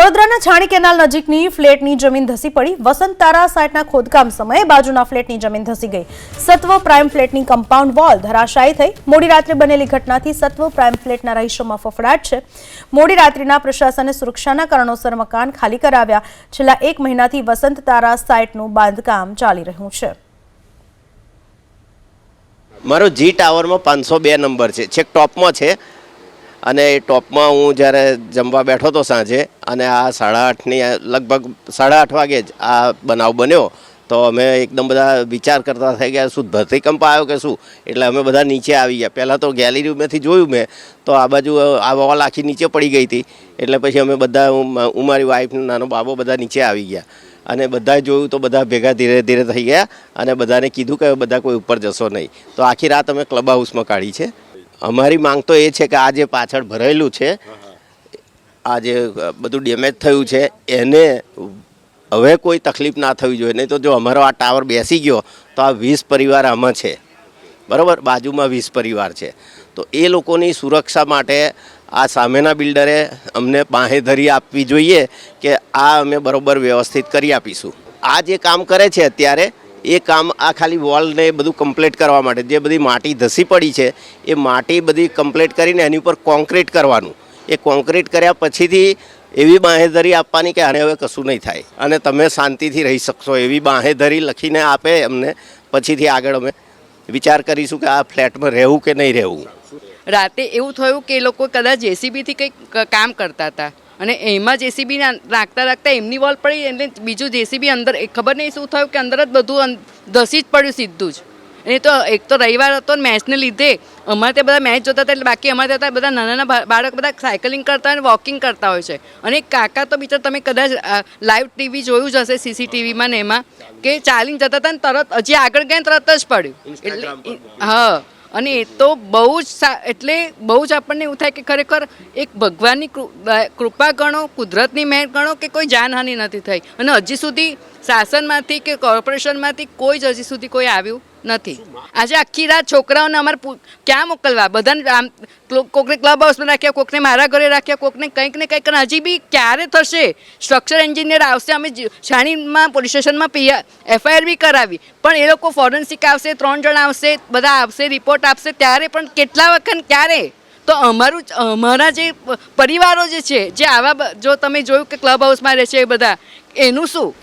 વડોદરાના છાણી કેનાલ નજીકની ફ્લેટની જમીન ધસી પડી. વસંત તારા સાઇટના ખોદકામ સમયે બાજુના ફ્લેટની જમીન ધસી ગઈ. સત્વ પ્રાઇમ ફ્લેટની કમ્પાઉન્ડ વોલ ધરાશાયી થઈ. મોડી રાત્રે બનેલી ઘટનાથી સત્વ પ્રાઇમ ફ્લેટના રહીશોમાં ફફડાટ છે. મોડી રાત્રિના પ્રશાસને સુરક્ષાના કારણોસર મકાન ખાલી કરાવ્યા. છેલ્લા 1 મહિનાથી વસંત તારા સાઇટનું બાંધકામ ચાલી રહ્યું છે. મારો જી ટાવરમાં 502 નંબર છે, છેક ટોપમાં છે. અને એ ટોપમાં હું જ્યારે જમવા બેઠો હતો સાંજે, અને આ 8:30ની લગભગ 8:30 વાગે જ આ બનાવ બન્યો. તો અમે એકદમ બધા વિચાર કરતા થઈ ગયા, શું ધરતીકંપ આવ્યો કે શું? એટલે અમે બધા નીચે આવી ગયા. પહેલાં તો ગેલેરીમાંથી જોયું મેં, તો આ બાજુ આ વોલ આખી નીચે પડી ગઈ હતી. એટલે પછી અમે બધા, હું મારી વાઈફ નાનો બાબો બધા નીચે આવી ગયા. અને બધાએ જોયું તો બધા ભેગા ધીરે ધીરે થઈ ગયા. અને બધાને કીધું કે બધા કોઈ ઉપર જશો નહીં. તો આખી રાત અમે ક્લબ હાઉસમાં કાઢી છે. અમારી માંગ તો એ છે કે આ જે પાછળ ભરાયેલું છે, આ જે બધું ડેમેજ થયું છે, એને હવે કોઈ તકલીફ ના થવી જોઈએ. નહીં તો જો અમારો આ ટાવર બેસી ગયો તો આ 20 પરિવાર આમાં છે, બરાબર, બાજુમાં 20 પરિવાર છે. તો એ લોકોની સુરક્ષા માટે આ સામેના બિલ્ડરે અમને બાંહેધરી આપવી જોઈએ કે આ અમે બરાબર વ્યવસ્થિત કરી આપીશું. આ જે કામ કરે છે અત્યારે, એ કામ આ ખાલી વોલને બધું કમ્પ્લીટ કરવા માટે, જે બધી માટી ધસી પડી છે એ માટી બધી કમ્પ્લીટ કરીને એની ઉપર કોન્ક્રીટ કરવાનું. એ કોન્ક્રીટ કર્યા પછીથી એવી બાંહેધરી આપવાની કે આને હવે કશું નહીં થાય અને તમે શાંતિથી રહી શકશો, એવી બાંહેધરી લખીને આપે અમને. પછીથી આગળ અમે વિચાર કરીશું કે આ ફ્લેટમાં રહેવું કે નહીં રહેવું. રાતે એવું થયું કે એ લોકો કદાચ જેસીબીથી કંઈક કામ કરતા હતા અને એમાં જેસીબી નાખતા એમની વોલ પડી, એટલે બીજું જેસીબી અંદર, ખબર નહીં શું થયું કે અંદર જ બધું ધસી જ પડ્યું સીધું જ. એ તો એક તો રવિવાર હતો ને મેચને લીધે અમારે ત્યાં બધા મેચ જોતા હતા, એટલે બાકી અમારે ત્યાં બધા નાના બાળક બધા સાયકલિંગ કરતા હોય અને વોકિંગ કરતા હોય છે. અને એક કાકા તો બિચારા, તમે કદાચ લાઈવ ટીવી જોયું જ હશે સીસીટીવીમાં ને એમાં, કે ચાલીને જતા હતા ને તરત હજી આગળ ગયા તરત જ પડ્યું. એટલે હા, અને એ તો બહુ જ, એટલે બહુ જ આપણને એવું થાય કે ખરેખર એક ભગવાનની કૃપા ગણો, કુદરતની મહેર ગણો કે કોઈ જાનહાનિ નથી થઈ. અને હજી સુધી શાસનમાંથી કે કોર્પોરેશનમાંથી કોઈ જ હજી સુધી કોઈ આવ્યું નથી. આજે આખી રાત છોકરાઓને અમારે ક્યાં મોકલવા? બધાને આમ કોકને ક્લબ હાઉસમાં રાખ્યા, કોકને મારા ઘરે રાખ્યા, કોકને કંઈક ને કંઈક. હજી બી ક્યારે થશે? સ્ટ્રક્ચર એન્જિનિયર આવશે, અમે છાણીમાં પોલીસ સ્ટેશનમાં FIR બી કરાવી, પણ એ લોકો ફોરેન્સિક આવશે, 3 જણ આવશે, બધા આવશે, રિપોર્ટ આપશે, ત્યારે પણ કેટલા વખત ક્યારે? તો અમારા જે પરિવારો જે છે, જે આવા, જો તમે જોયું કે ક્લબ હાઉસમાં રહે છે એ બધા, એનું શું?